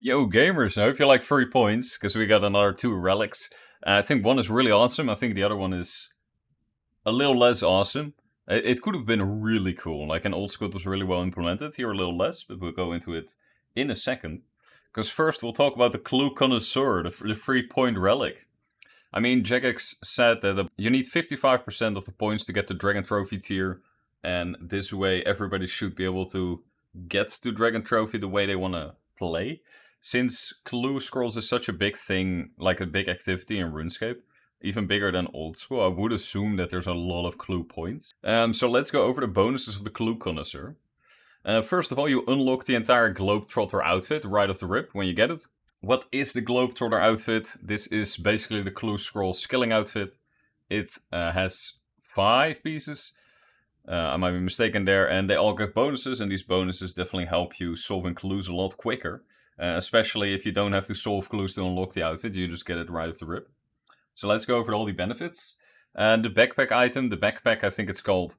Yo, gamers, I hope you like 3 points, because we got another 2 relics. I think one is really awesome, I think the other one is a little less awesome. It could have been really cool, like an old school was really well implemented, here a little less, but we'll go into it in a second. Because first we'll talk about the Clue Connoisseur, the 3-point relic. I mean, Jagex said that you need 55% of the points to get the Dragon Trophy tier, and this way everybody should be able to get to Dragon Trophy the way they want to play. Since Clue Scrolls is such a big thing, like a big activity in RuneScape, even bigger than Old School, I would assume that there's a lot of Clue points. So let's go over the bonuses of the Clue Connoisseur. First of all, you unlock the entire Globetrotter outfit right off the rip when you get it. What is the Globetrotter outfit? This is basically the Clue Scroll skilling outfit. It has 5 pieces. I might be mistaken there, and they all give bonuses, and these bonuses definitely help you solving clues a lot quicker. Especially if you don't have to solve clues to unlock the outfit, you just get it right off the rip. So let's go over all the benefits. The backpack item, the backpack I think it's called,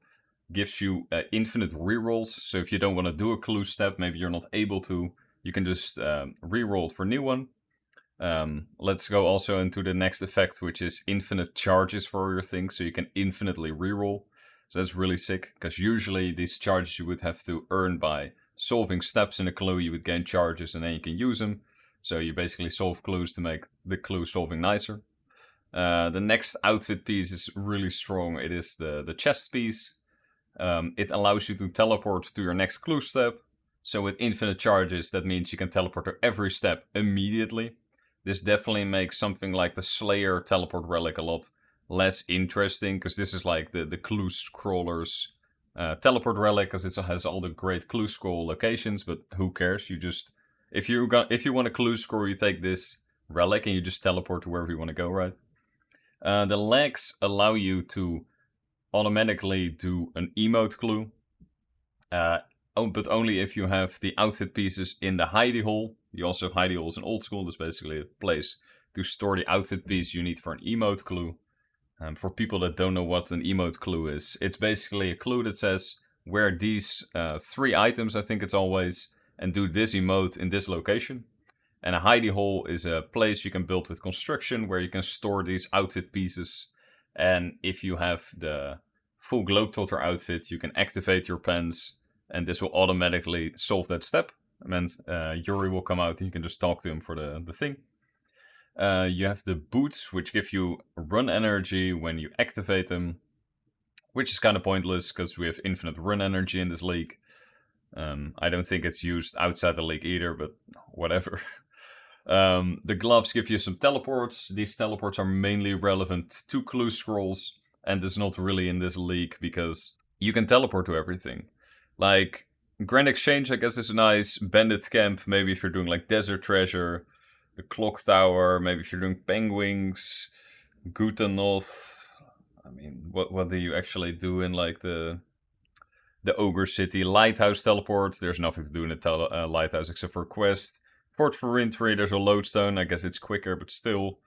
gives you infinite rerolls. So if you don't want to do a clue step, maybe you're not able to, you can just reroll it for a new one. Let's go also into the next effect, which is infinite charges for your things, so you can infinitely reroll. So that's really sick, because usually these charges you would have to earn by solving steps in a clue. You would gain charges and then you can use them. So you basically solve clues to make the clue solving nicer. The next outfit piece is really strong. It is the chest piece. It allows you to teleport to your next clue step. So with infinite charges, that means you can teleport to every step immediately. This definitely makes something like the Slayer teleport relic a lot less interesting, because this is like the clue scrollers teleport relic, because it has all the great clue scroll locations, but who cares? You just, if you want a clue scroll, you take this relic and you just teleport to wherever you want to go, right? The legs allow you to automatically do an emote clue, but only if you have the outfit pieces in the hidey hole. You also have hidey holes in Old School. That's basically a place to store the outfit piece you need for an emote clue. For people that don't know what an emote clue is, it's basically a clue that says wear these 3 items, I think it's always, and do this emote in this location. And a hidey hole is a place you can build with construction where you can store these outfit pieces. And if you have the full Globetrotter outfit, you can activate your pens, and this will automatically solve that step. And Yuri will come out and you can just talk to him for the thing. You have the boots, which give you run energy when you activate them, which is kind of pointless because we have infinite run energy in this league. I don't think it's used outside the league either, but whatever. The gloves give you some teleports. These teleports are mainly relevant to clue scrolls, and it's not really in this league because you can teleport to everything. Like Grand Exchange, I guess, is a nice. Bandit Camp, maybe if you're doing like Desert Treasure. The Clock Tower, maybe if you're doing Penguins. Gutenoth. I mean, what do you actually do in like the Ogre City? Lighthouse teleport. There's nothing to do in the lighthouse except for a quest. Fort Verintry, there's a lodestone. I guess it's quicker, but still.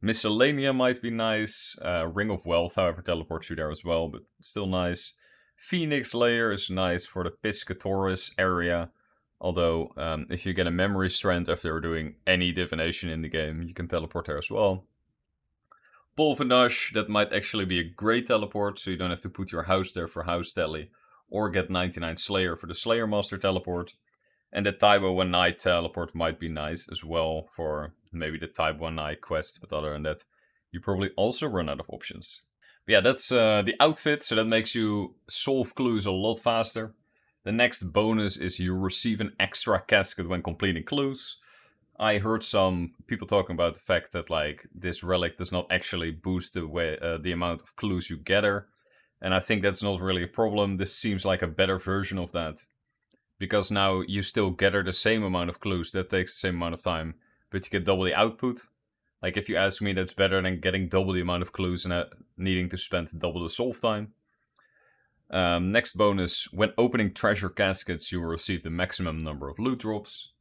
Miscellanea might be nice. Ring of Wealth, however, teleports you there as well, but still nice. Phoenix Layer is nice for the Piscatoris area. Although, if you get a memory strand after doing any divination in the game, you can teleport there as well. Polvenash, that might actually be a great teleport, so you don't have to put your house there for house tally, or get 99 Slayer for the Slayer Master teleport. And the Taibo One Night teleport might be nice as well for maybe the Taibo One Night quest, but other than that, you probably also run out of options. But yeah, that's the outfit, so that makes you solve clues a lot faster. The next bonus is you receive an extra casket when completing clues. I heard some people talking about the fact that like this relic does not actually boost the amount of clues you gather. And I think that's not really a problem. This seems like a better version of that. Because now you still gather the same amount of clues. That takes the same amount of time. But you get double the output. Like if you ask me, that's better than getting double the amount of clues and needing to spend double the solve time. Next bonus, when opening treasure caskets, you will receive the maximum number of loot drops.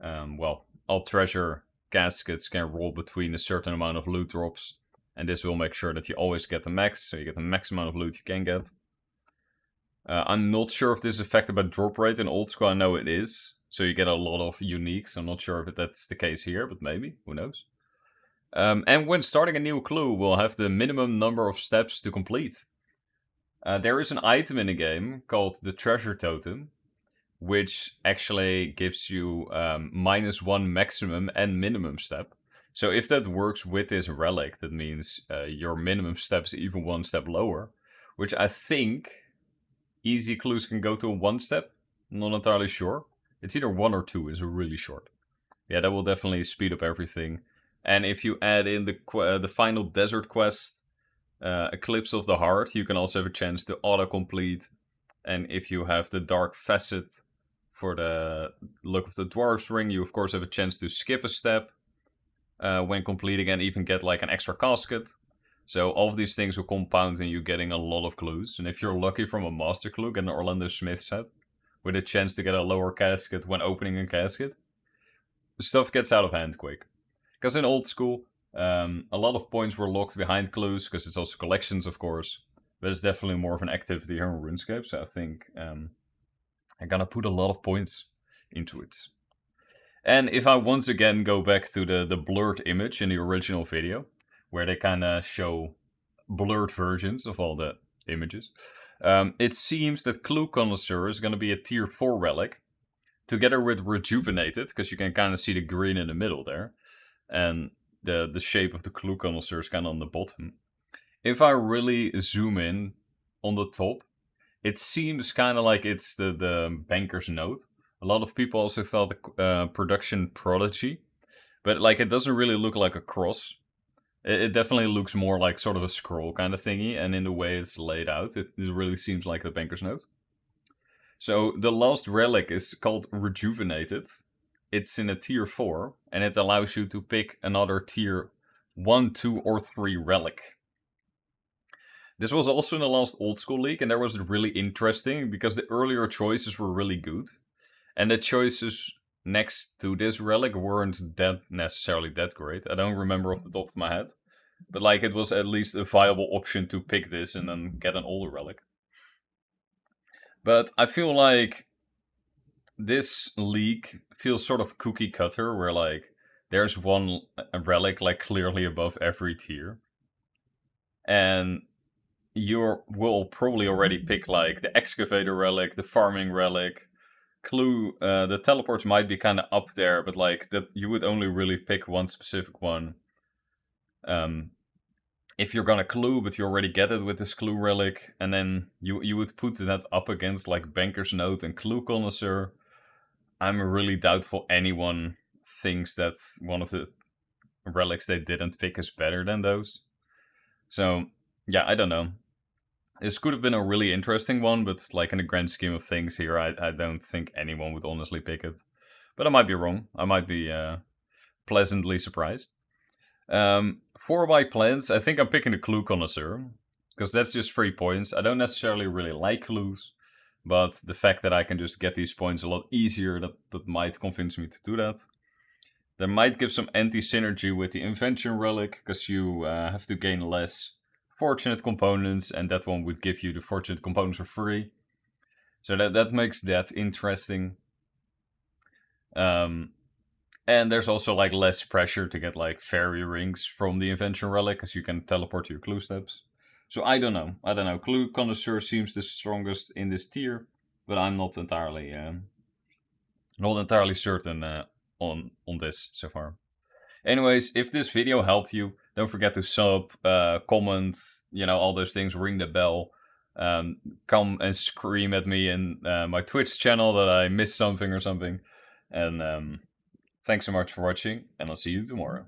Well, all treasure caskets can roll between a certain amount of loot drops. And this will make sure that you always get the max, so you get the max amount of loot you can get. I'm not sure if this is affected by drop rate. In old school, I know it is. So you get a lot of uniques. I'm not sure if that's the case here, but maybe. Who knows? And when starting a new clue, we'll have the minimum number of steps to complete. There is an item in the game called the treasure totem, which actually gives you -1 maximum and minimum step. So if that works with this relic, that means your minimum step is even 1 step lower, which I think easy clues can go to a 1 step. Not entirely sure. It's either 1 or 2 is really short. Yeah, that will definitely speed up everything. And if you add in the final desert quest, Eclipse of the Heart, you can also have a chance to auto-complete. And if you have the Dark Facet for the Look of the Dwarf's Ring, you of course have a chance to skip a step when completing and even get like an extra casket. So all of these things will compound in you getting a lot of clues. And if you're lucky from a master clue, get an Orlando Smith set with a chance to get a lower casket when opening a casket. Stuff gets out of hand quick. Because in old school, a lot of points were locked behind clues, because it's also collections, of course. But it's definitely more of an activity here in RuneScape, so I think I'm gonna put a lot of points into it. And if I once again go back to the blurred image in the original video, where they kind of show blurred versions of all the images, it seems that Clue Connoisseur is going to be a tier 4 relic, together with Rejuvenated, because you can kind of see the green in the middle there, and the shape of the Clue Connoisseur is kind of on the bottom. If I really zoom in on the top, it seems kind of like it's the Banker's Note. A lot of people also thought the Production Prodigy, but like it doesn't really look like a cross. It definitely looks more like sort of a scroll kind of thingy, and in the way it's laid out, it really seems like the Banker's Note. So the last relic is called Rejuvenated. It's in a tier 4, and it allows you to pick another tier 1, 2, or 3 relic. This was also in the last old school league, and that was really interesting because the earlier choices were really good. And the choices next to this relic weren't necessarily that great. I don't remember off the top of my head. But like it was at least a viable option to pick this and then get an older relic. But I feel like this league feels sort of cookie cutter, where like there's one relic like clearly above every tier. And you will probably already pick like the excavator relic, the farming relic, clue. The teleports might be kind of up there, but like that you would only really pick one specific one. If you're gonna clue, but you already get it with this clue relic, and then you would put that up against like Banker's Note and Clue Connoisseur. I'm really doubtful anyone thinks that one of the relics they didn't pick is better than those. So yeah, I don't know. This could have been a really interesting one, but like in the grand scheme of things here, I don't think anyone would honestly pick it. But I might be wrong. I might be pleasantly surprised. For my plans, I think I'm picking the Clue Connoisseur, because that's just 3 points. I don't necessarily really like clues, but the fact that I can just get these points a lot easier, that might convince me to do that. There might give some anti-synergy with the Invention Relic, because you have to gain less fortunate components, and that one would give you the fortunate components for free. So that makes that interesting. And there's also like less pressure to get like fairy rings from the Invention Relic, because you can teleport to your clue steps. So I don't know. Clue Connoisseur seems the strongest in this tier, but I'm not entirely certain on this so far. Anyways, if this video helped you, don't forget to sub, comment, all those things, ring the bell. Come and scream at me in my Twitch channel that I missed something or something. And thanks so much for watching, and I'll see you tomorrow.